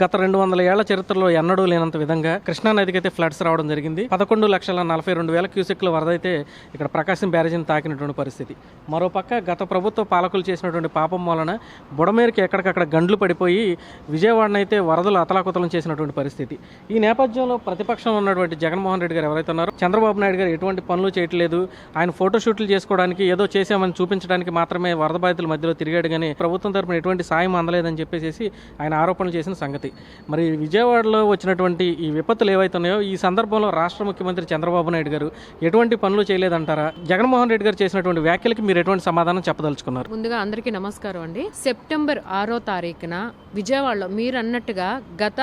గత 200 ఏళ్ల చరిత్రలో ఎన్నడూ లేనంత విధంగా కృష్ణా నదికి అయితే ఫ్లడ్స్ రావడం జరిగింది. 11,42,000 క్యూసెక్ల వరద అయితే ఇక్కడ ప్రకాశం బ్యారేజీని తాకినటువంటి పరిస్థితి. మరోపక్క గత ప్రభుత్వ పాలకులు చేసినటువంటి పాపం వలన బుడమేరుకి ఎక్కడికక్కడ గండ్లు పడిపోయి విజయవాడను అయితే వరదలు అతలాకుతలం చేసినటువంటి పరిస్థితి. ఈ నేపథ్యంలో ప్రతిపక్షంలో ఉన్నటువంటి జగన్మోహన్ రెడ్డి గారు ఎవరైతే ఉన్నారో, చంద్రబాబు నాయుడు గారు ఎటువంటి పనులు చేయట్లేదు, ఆయన ఫోటోషూట్లు చేసుకోవడానికి ఏదో చేసామని చూపించడానికి మాత్రమే వరద బాధితుల మధ్యలో తిరిగాడు కానీ ప్రభుత్వం తరపున ఎటువంటి సాయం అందలేదని చెప్పేసి ఆయన ఆరోపణలు చేసిన సంగతి. మరి విజయవాడలో వచ్చినటువంటి ఈ విపత్తులు ఏవైతున్నాయో ఈ సందర్భంలో రాష్ట్ర ముఖ్యమంత్రి చంద్రబాబు నాయుడు గారు ఎటువంటి పనులు చేయలేదంటారా? జగన్మోహన్ రెడ్డి గారు చేసినటువంటి వ్యాఖ్యలకి మీరు ఎటువంటి సమాధానం చెప్పదలుచుకున్నారు? ముందుగా అందరికీ నమస్కారం అండి. సెప్టెంబర్ 6వ తారీఖున విజయవాడలో మీరు అన్నట్టుగా గత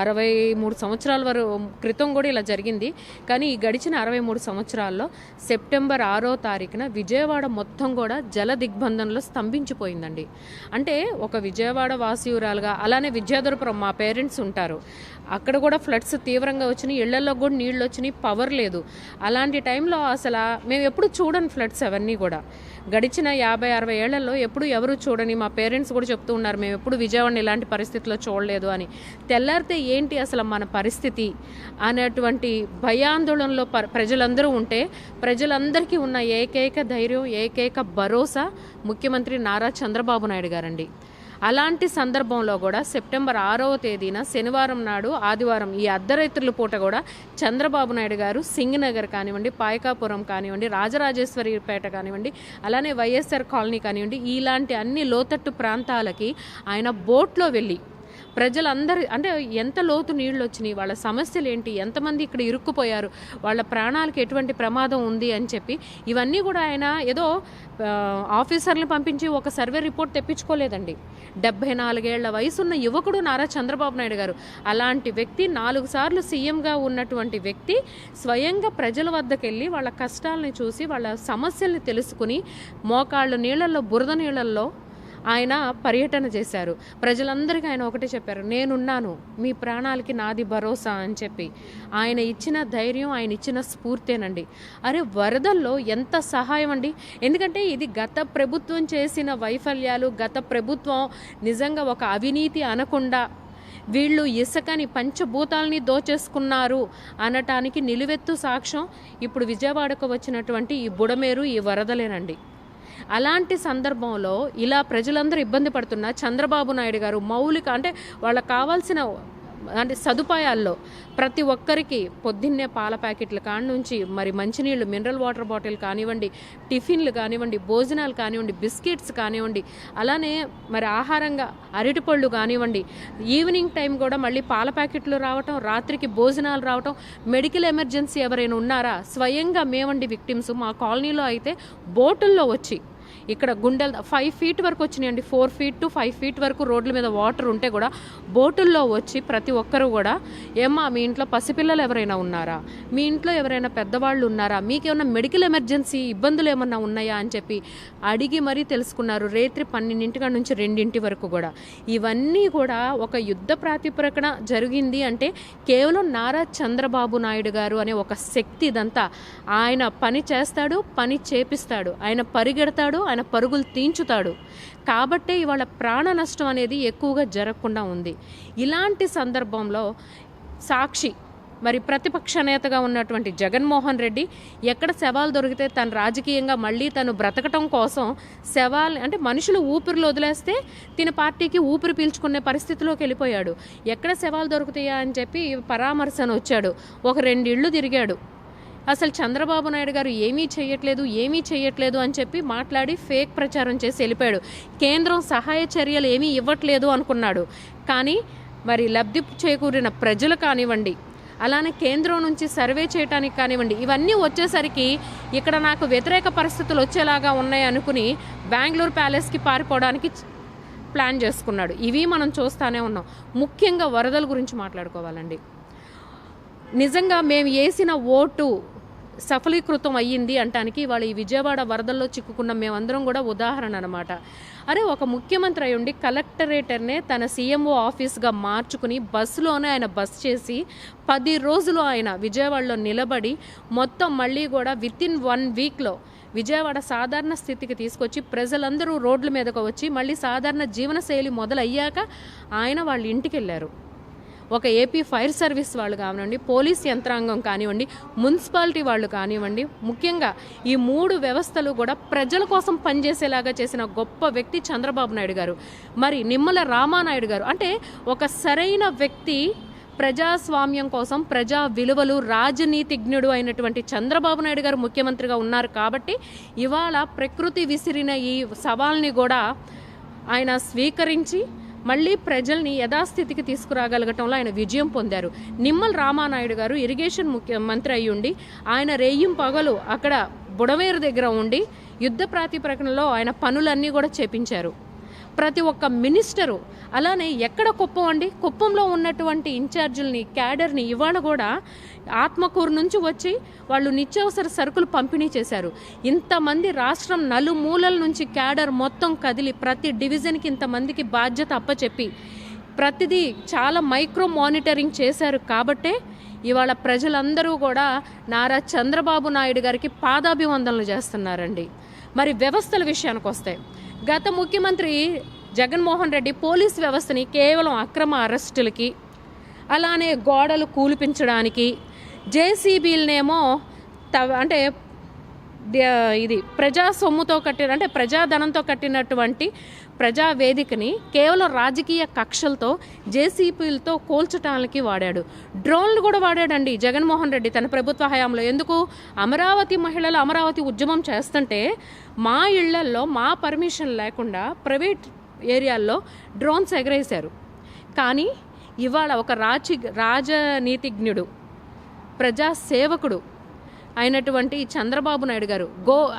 63 సంవత్సరాల క్రితం కూడా ఇలా జరిగింది. కానీ ఈ గడిచిన 63 సంవత్సరాల్లో సెప్టెంబర్ 6వ తారీఖున విజయవాడ మొత్తం కూడా జల దిగ్బంధంలో స్తంభించిపోయిందండి. అంటే ఒక విజయవాడ వాసియురాలుగా, అలానే విద్యాధరపురం మా పేరెంట్స్ ఉంటారు, అక్కడ కూడా ఫ్లడ్స్ తీవ్రంగా వచ్చినాయి, ఇళ్లలో కూడా నీళ్ళు వచ్చినాయి, పవర్ లేదు. అలాంటి టైంలో అసలు మేము ఎప్పుడు చూడని ఫ్లడ్స్ అవన్నీ కూడా గడిచిన 50-60 ఏళ్లలో ఎప్పుడు ఎవరు చూడని మా పేరెంట్స్ కూడా చెప్తూ ఉన్నారు, మేము ఎప్పుడు విజయవాడని ఇలాంటి పరిస్థితిలో చూడలేదు అని. తెల్లారితే ఏంటి అసలు మన పరిస్థితి అనేటువంటి భయాందోళనలో ప్రజలందరూ ఉంటే, ప్రజలందరికీ ఉన్న ఏకైక ధైర్యం, ఏకైక భరోసా ముఖ్యమంత్రి నారా చంద్రబాబు నాయుడు గారండి. అలాంటి సందర్భంలో కూడా సెప్టెంబర్ 6వ తేదీన శనివారం నాడు, ఆదివారం ఈ అర్ధరాత్రుల పూట కూడా చంద్రబాబు నాయుడు గారు సింగనగర్ కానివ్వండి, పాయకాపురం కానివ్వండి, రాజరాజేశ్వరిపేట కానివ్వండి, అలానే వైఎస్ఆర్ కాలనీ కానివ్వండి, ఇలాంటి అన్ని లోతట్టు ప్రాంతాలకి ఆయన బోట్లో వెళ్ళి ప్రజలందరూ, అంటే ఎంత లోతు నీళ్ళు వచ్చినాయి, వాళ్ళ సమస్యలు ఏంటి, ఎంతమంది ఇక్కడ ఇరుక్కుపోయారు, వాళ్ళ ప్రాణాలకు ఎటువంటి ప్రమాదం ఉంది అని చెప్పి ఇవన్నీ కూడా ఆయన ఏదో ఆఫీసర్ని పంపించి ఒక సర్వే రిపోర్ట్ తెప్పించుకోలేదండి. 74 ఏళ్ల వయసున్న యువకుడు నారా చంద్రబాబు నాయుడు గారు, అలాంటి వ్యక్తి, 4 సార్లు సీఎంగా ఉన్నటువంటి వ్యక్తి స్వయంగా ప్రజల వద్దకు వెళ్ళి వాళ్ళ కష్టాలని చూసి వాళ్ళ సమస్యల్ని తెలుసుకుని మోకాళ్ళ నీళ్ళల్లో, బురద నీళ్ళల్లో ఆయన పర్యటన చేశారు. ప్రజలందరికీ ఆయన ఒకటే చెప్పారు, నేనున్నాను, మీ ప్రాణాలకి నాది భరోసా అని చెప్పి. ఆయన ఇచ్చిన ధైర్యం, ఆయన ఇచ్చిన స్ఫూర్తేనండి. అరే వరదల్లో ఎంత సహాయం అండి. ఎందుకంటే ఇది గత ప్రభుత్వం చేసిన వైఫల్యాలు, గత ప్రభుత్వం నిజంగా ఒక అవినీతి అనకుండా వీళ్ళు ఇసుకని, పంచభూతాలని దోచేసుకున్నారు అనటానికి నిలువెత్తు సాక్ష్యం ఇప్పుడు విజయవాడకు వచ్చినటువంటి ఈ బుడమేరు, ఈ వరదలేనండి. అలాంటి సందర్భంలో ఇలా ప్రజలందరూ ఇబ్బంది పడుతున్నా చంద్రబాబు నాయుడు గారు మౌలిక, అంటే వాళ్ళకి కావాల్సిన అంటే సదుపాయాల్లో ప్రతి ఒక్కరికి పొద్దున్నే పాల ప్యాకెట్ల కాడి నుంచి మరి మంచినీళ్ళు, మినరల్ వాటర్ బాటిల్ కానివ్వండి, టిఫిన్లు కానివ్వండి, భోజనాలు కానివ్వండి, బిస్కెట్స్ కానివ్వండి, అలానే మరి ఆహారంగా అరటిపళ్ళు కానివ్వండి, ఈవినింగ్ టైం కూడా మళ్ళీ పాల ప్యాకెట్లు రావటం, రాత్రికి భోజనాలు రావటం. మెడికల్ ఎమర్జెన్సీ ఎవరైనా ఉన్నారా, స్వయంగా మేమండి విక్టిమ్స్. మా కాలనీలో అయితే బోటుల్లో వచ్చి ఇక్కడ గుండెలు 5 ఫీట్ వరకు వచ్చినాయండి, 4 ఫీట్ టు 5 ఫీట్ వరకు రోడ్ల మీద వాటర్ ఉంటే కూడా బోటుల్లో వచ్చి ప్రతి ఒక్కరు కూడా, ఏమ్మా మీ ఇంట్లో పసిపిల్లలు ఎవరైనా ఉన్నారా, మీ ఇంట్లో ఎవరైనా పెద్దవాళ్ళు ఉన్నారా, మీకేమైనా మెడికల్ ఎమర్జెన్సీ ఇబ్బందులు ఏమన్నా ఉన్నాయా అని చెప్పి అడిగి మరీ తెలుసుకున్నారు. రాత్రి 12 నుంచి 2 వరకు కూడా. ఇవన్నీ కూడా ఒక యుద్ధ ప్రాతిపదికన జరిగింది అంటే కేవలం నారా చంద్రబాబు నాయుడు గారు అనే ఒక శక్తి. ఇదంతా ఆయన పని చేస్తాడు, పని చేపిస్తాడు, ఆయన పరిగెడతాడు, ఆయన పరుగులు తీంచుతాడు. కాబట్టే ఇవాళ ప్రాణ నష్టం అనేది ఎక్కువగా జరగకుండా ఉంది. ఇలాంటి సందర్భంలో సాక్షి మరి ప్రతిపక్ష నేతగా ఉన్నటువంటి జగన్మోహన్ రెడ్డి ఎక్కడ శవాలు దొరికితే తను రాజకీయంగా మళ్ళీ తను బ్రతకటం కోసం శవాలు, అంటే మనుషులు ఊపిరిలో వదిలేస్తే తిన పార్టీకి ఊపిరి పీల్చుకునే పరిస్థితిలోకి వెళ్ళిపోయాడు. ఎక్కడ శవాలు దొరుకుతాయా అని చెప్పి పరామర్శన వచ్చాడు, ఒక 2 ఇళ్ళు తిరిగాడు. అసలు చంద్రబాబు నాయుడు గారు ఏమీ చేయట్లేదు అని చెప్పి మాట్లాడి ఫేక్ ప్రచారం చేసి వెళ్ళిపోయాడు. కేంద్రం సహాయ చర్యలు ఏమీ ఇవ్వట్లేదు అనుకున్నాడు. కానీ మరి లబ్ధి చేకూరిన ప్రజలు కానివ్వండి, అలానే కేంద్రం నుంచి సర్వే చేయడానికి కానివ్వండి, ఇవన్నీ వచ్చేసరికి ఇక్కడ నాకు వ్యతిరేక పరిస్థితులు వచ్చేలాగా ఉన్నాయి అనుకుని బెంగళూరు ప్యాలెస్కి పారిపోవడానికి ప్లాన్ చేసుకున్నాడు. ఇవి మనం చూస్తూనే ఉన్నాం. ముఖ్యంగా వరదల గురించి మాట్లాడుకోవాలండి. నిజంగా మేము వేసిన ఓటు సఫలీకృతం అయ్యింది అంటానికి ఇవాళ ఈ విజయవాడ వరదల్లో చిక్కుకున్న మేమందరం కూడా ఉదాహరణ అనమాట. అరే ఒక ముఖ్యమంత్రి అయి ఉండి కలెక్టరేటర్నే తన సీఎంఓ ఆఫీస్గా మార్చుకుని బస్సులోనే ఆయన బస్ చేసి 10 రోజులు ఆయన విజయవాడలో నిలబడి మొత్తం మళ్ళీ కూడా వితిన్ 1 వీక్లో విజయవాడ సాధారణ స్థితికి తీసుకొచ్చి ప్రజలందరూ రోడ్ల మీదకు వచ్చి మళ్ళీ సాధారణ జీవనశైలి మొదలయ్యాక ఆయన వాళ్ళ ఇంటికి వెళ్ళారు. ఒక ఏపీ ఫైర్ సర్వీస్ వాళ్ళు కానివ్వండి, పోలీస్ యంత్రాంగం కానివ్వండి, మున్సిపాలిటీ వాళ్ళు కానివ్వండి, ముఖ్యంగా ఈ 3 వ్యవస్థలు కూడా ప్రజల కోసం పనిచేసేలాగా చేసిన గొప్ప వ్యక్తి చంద్రబాబు నాయుడు గారు. మరి నిమ్మల రామానాయుడు గారు అంటే ఒక సరైన వ్యక్తి, ప్రజాస్వామ్యం కోసం, ప్రజా విలువలు, రాజనీతిజ్ఞుడు అయినటువంటి చంద్రబాబు నాయుడు గారు ముఖ్యమంత్రిగా ఉన్నారు కాబట్టి ఇవాళ ప్రకృతి విసిరిన ఈ సవాల్ని కూడా ఆయన స్వీకరించి మళ్ళీ ప్రజల్ని యథాస్థితికి తీసుకురాగలగటంలో ఆయన విజయం పొందారు. నిమ్మల రామానాయుడు గారు ఇరిగేషన్ ముఖ్యమంత్రి అయ్యుండి ఆయన రేయింపగలు పగలు అక్కడ బుడమేరు దగ్గర ఉండి యుద్ధ ప్రాతిపదికనలో ఆయన పనులన్నీ కూడా చేపించారు. ప్రతి ఒక్క మినిస్టరు అలానే ఎక్కడ కుప్పం అండి, కుప్పంలో ఉన్నటువంటి ఇన్ఛార్జీలని, క్యాడర్ని ఇవాళ కూడా ఆత్మకూరు నుంచి వచ్చి వాళ్ళు నిత్యావసర సరుకులు పంపిణీ చేశారు. ఇంతమంది రాష్ట్రం నలుమూలల నుంచి క్యాడర్ మొత్తం కదిలి ప్రతి డివిజన్కి ఇంతమందికి బాధ్యత అప్పచెప్పి ప్రతిదీ చాలా మైక్రో మానిటరింగ్ చేశారు. కాబట్టే ఇవాళ ప్రజలందరూ కూడా నారా చంద్రబాబు నాయుడు గారికి పాదాభివందనలు చేస్తున్నారండి. మరి వ్యవస్థల విషయానికి వస్తే గత ముఖ్యమంత్రి జగన్మోహన్ రెడ్డి పోలీస్ వ్యవస్థని కేవలం అక్రమ అరెస్టులకి, అలానే గోడలు కూల్పించడానికి, జేసీబీలనేమో అంటే ఇది ప్రజా సొమ్ముతో కట్టిన అంటే ప్రజాధనంతో కట్టినటువంటి ప్రజావేదికని కేవలం రాజకీయ కక్షలతో జేసీబీలతో కూల్చడానికి వాడాడు. డ్రోన్లు కూడా వాడాడండి జగన్మోహన్ రెడ్డి తన ప్రభుత్వ హయాంలో. ఎందుకు? అమరావతి మహిళలు అమరావతి ఉద్యమం చేస్తుంటే మా ఇళ్లల్లో మా పర్మిషన్ లేకుండా ప్రైవేట్ ఏరియాల్లో డ్రోన్స్ ఎగరేశారు. కానీ ఇవాళ ఒక రాజనీతిజ్ఞుడు, ప్రజాసేవకుడు అయినటువంటి చంద్రబాబు నాయుడు గారు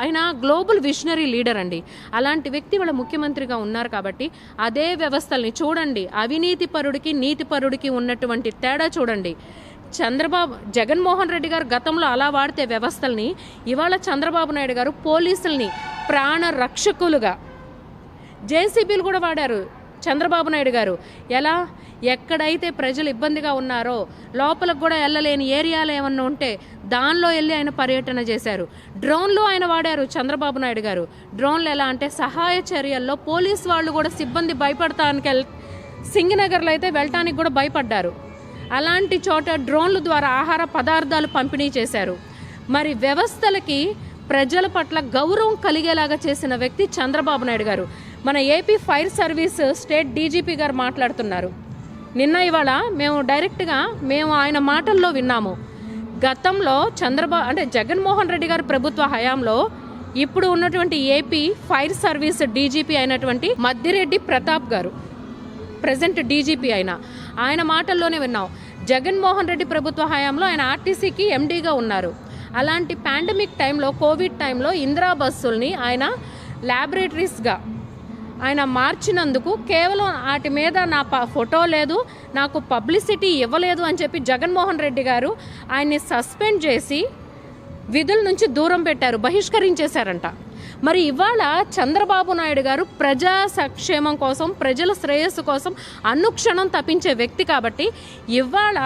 ఆయన గ్లోబల్ విజనరీ లీడర్ అండి. అలాంటి వ్యక్తి వాళ్ళ ముఖ్యమంత్రిగా ఉన్నారు కాబట్టి అదే వ్యవస్థల్ని చూడండి, అవినీతి పరుడికి నీతి పరుడికి ఉన్నటువంటి తేడా చూడండి. జగన్మోహన్ రెడ్డి గారు గతంలో అలా వాడితే వ్యవస్థల్ని, ఇవాళ చంద్రబాబు నాయుడు గారు పోలీసుల్ని ప్రాణ రక్షకులుగా, జేసీబీలు కూడా వాడారు చంద్రబాబు నాయుడు గారు. ఎలా? ఎక్కడైతే ప్రజలు ఇబ్బందిగా ఉన్నారో, లోపలకు కూడా వెళ్ళలేని ఏరియాలు ఏమన్నా ఉంటే దానిలో వెళ్ళి ఆయన పర్యటన చేశారు. డ్రోన్లు ఆయన వాడారు చంద్రబాబు నాయుడు గారు. డ్రోన్లు ఎలా అంటే సహాయ చర్యల్లో పోలీసు వాళ్ళు కూడా సిబ్బంది భయపడటానికి సింగనగర్లో అయితే వెళ్ళటానికి కూడా భయపడ్డారు. అలాంటి చోట డ్రోన్ల ద్వారా ఆహార పదార్థాలు పంపిణీ చేశారు. మరి వ్యవస్థలకి ప్రజల పట్ల గౌరవం కలిగేలాగా చేసిన వ్యక్తి చంద్రబాబు నాయుడు గారు. మన AP fire service state DGP గారు మాట్లాడుతున్నారు. నిన్న ఇవాళ మేము ఆయన మాటల్లో విన్నాము. గతంలో జగన్మోహన్ రెడ్డి గారి ప్రభుత్వ హయాంలో ఇప్పుడు ఉన్నటువంటి ఏపీ ఫైర్ సర్వీస్ డీజీపీ అయినటువంటి మద్దిరెడ్డి ప్రతాప్ గారు, ప్రజెంట్ డీజీపీ ఆయన మాటల్లోనే విన్నాం. జగన్మోహన్ రెడ్డి ప్రభుత్వ హయాంలో ఆయన ఆర్టీసీకి ఎండీగా ఉన్నారు. అలాంటి పాండమిక్ టైంలో, కోవిడ్ టైంలో ఇందిరా బస్సుల్ని ఆయన ల్యాబొరేటరీస్గా ఆయన మార్చినందుకు కేవలం వాటి మీద నా ఫోటో లేదు, నాకు పబ్లిసిటీ ఇవ్వలేదు అని చెప్పి జగన్మోహన్ రెడ్డి గారు ఆయన్ని సస్పెండ్ చేసి విధుల నుంచి దూరం పెట్టారు, బహిష్కరించేశారంట. మరి ఇవాళ చంద్రబాబు నాయుడు గారు ప్రజా సంక్షేమం కోసం, ప్రజల శ్రేయస్సు కోసం అనుక్షణం తప్పించే వ్యక్తి కాబట్టి ఇవాళ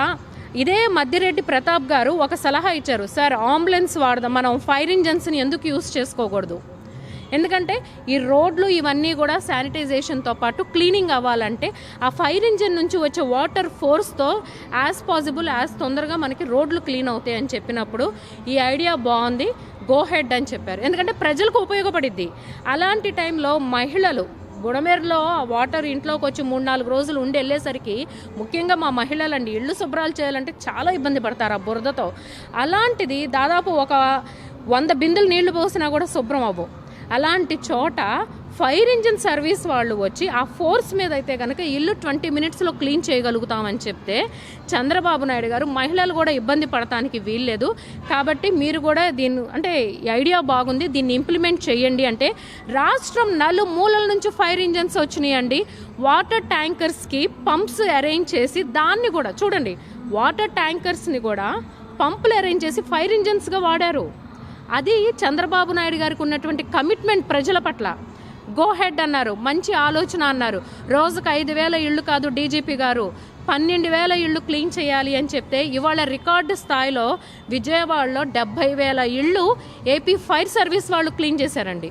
ఇదే మద్దిరెడ్డి ప్రతాప్ గారు ఒక సలహా ఇచ్చారు. సార్, అంబులెన్స్ వాడదాం, మనం ఫైర్ ఇంజన్స్ని ఎందుకు యూజ్ చేసుకోకూడదు? ఎందుకంటే ఈ రోడ్లు ఇవన్నీ కూడా శానిటైజేషన్తో పాటు క్లీనింగ్ అవ్వాలంటే ఆ ఫైర్ ఇంజిన్ నుంచి వచ్చే వాటర్ ఫోర్స్తో యాజ్ తొందరగా మనకి రోడ్లు క్లీన్ అవుతాయి అని చెప్పినప్పుడు ఈ ఐడియా బాగుంది, గో హెడ్ అని చెప్పారు. ఎందుకంటే ప్రజలకు ఉపయోగపడిద్ది. అలాంటి టైంలో మహిళలు బుడమేరులో వాటర్ ఇంట్లోకి వచ్చి 3-4 రోజులు ఉండి వెళ్ళేసరికి, ముఖ్యంగా మా మహిళలండి ఇళ్ళు శుభ్రాలు చేయాలంటే చాలా ఇబ్బంది పడతారు ఆ బురదతో. అలాంటిది దాదాపు ఒక 100 బిందులు నీళ్లు పోసినా కూడా శుభ్రం అవ్వవు. అలాంటి చోట ఫైర్ ఇంజిన్ సర్వీస్ వాళ్ళు వచ్చి ఆ ఫోర్స్ మీద అయితే కనుక ఇల్లు 20 మినిట్స్లో క్లీన్ చేయగలుగుతామని చెప్తే చంద్రబాబు నాయుడు గారు మహిళలు కూడా ఇబ్బంది పడటానికి వీల్లేదు, కాబట్టి మీరు కూడా దీన్ని ఐడియా బాగుంది, దీన్ని ఇంప్లిమెంట్ చేయండి అంటే రాష్ట్రం నలుమూలల నుంచి ఫైర్ ఇంజిన్స్ వచ్చినాయండి. వాటర్ ట్యాంకర్స్కి పంప్స్ అరేంజ్ చేసి దాన్ని కూడా చూడండి, వాటర్ ట్యాంకర్స్ని కూడా పంపులు అరేంజ్ చేసి ఫైర్ ఇంజిన్స్గా వాడారు. అది చంద్రబాబు నాయుడు గారికి ఉన్నటువంటి కమిట్మెంట్ ప్రజల పట్ల. గో హెడ్ అన్నారు, మంచి ఆలోచన అన్నారు. రోజుకు 5,000 ఇళ్ళు కాదు డీజీపీ గారు, 12,000 ఇళ్ళు క్లీన్ చేయాలి అని చెప్తే ఇవాళ రికార్డు స్థాయిలో విజయవాడలో 70,000 ఇళ్ళు ఏపీ ఫైర్ సర్వీస్ వాళ్ళు క్లీన్ చేశారండి.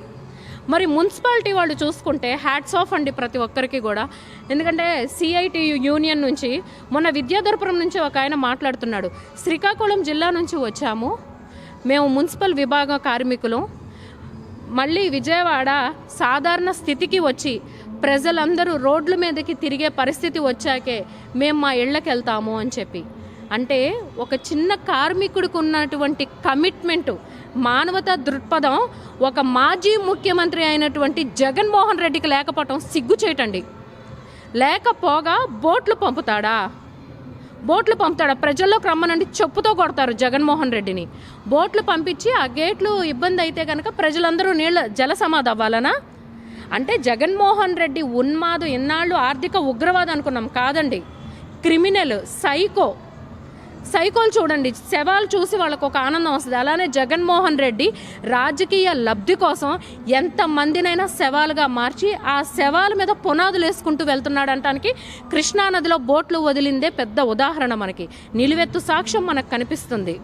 మరి మున్సిపాలిటీ వాళ్ళు చూసుకుంటే హ్యాట్స్ ఆఫ్ అండి ప్రతి ఒక్కరికి కూడా. ఎందుకంటే సిఐటియు యూనియన్ నుంచి మొన్న విద్యాధరపురం నుంచి ఒక ఆయన మాట్లాడుతున్నాడు, శ్రీకాకుళం జిల్లా నుంచి వచ్చాము మేము మున్సిపల్ విభాగ కార్మికులు, మళ్ళీ విజయవాడ సాధారణ స్థితికి వచ్చి ప్రజలందరూ రోడ్ల మీదకి తిరిగే పరిస్థితి వచ్చాకే మేము మా ఇళ్ళకి వెళ్తాము అని చెప్పి. అంటే ఒక చిన్న కార్మికుడికి ఉన్నటువంటి కమిట్మెంటు, మానవతా దృక్పథం ఒక మాజీ ముఖ్యమంత్రి అయినటువంటి జగన్మోహన్ రెడ్డికి లేకపోవటం సిగ్గుచేటండి. లేకపోగా బోట్లు పంపుతాడా? ప్రజల్లోకి రమ్మనండి చెప్పుతో కొడతారు జగన్మోహన్ రెడ్డిని. బోట్లు పంపించి ఆ గేట్లు ఇబ్బంది అయితే కనుక ప్రజలందరూ జల సమాధి అవ్వాలనా? అంటే జగన్మోహన్ రెడ్డి ఉన్మాదు, ఎన్నాళ్ళు ఆర్థిక ఉగ్రవాదం అనుకున్నాం, కాదండి, క్రిమినల్, సైకోలు చూడండి, శవాలు చూసి వాళ్ళకు ఒక ఆనందం వస్తుంది. అలానే జగన్మోహన్ రెడ్డి రాజకీయ లబ్ధి కోసం ఎంతమందినైనా శవాలుగా మార్చి ఆ శవాల మీద పునాదులు వేసుకుంటూ వెళ్తున్నాడు అంటానికి కృష్ణానదిలో బోట్లు వదిలిందే పెద్ద ఉదాహరణ మనకి, నిలువెత్తు సాక్ష్యం మనకు కనిపిస్తుంది.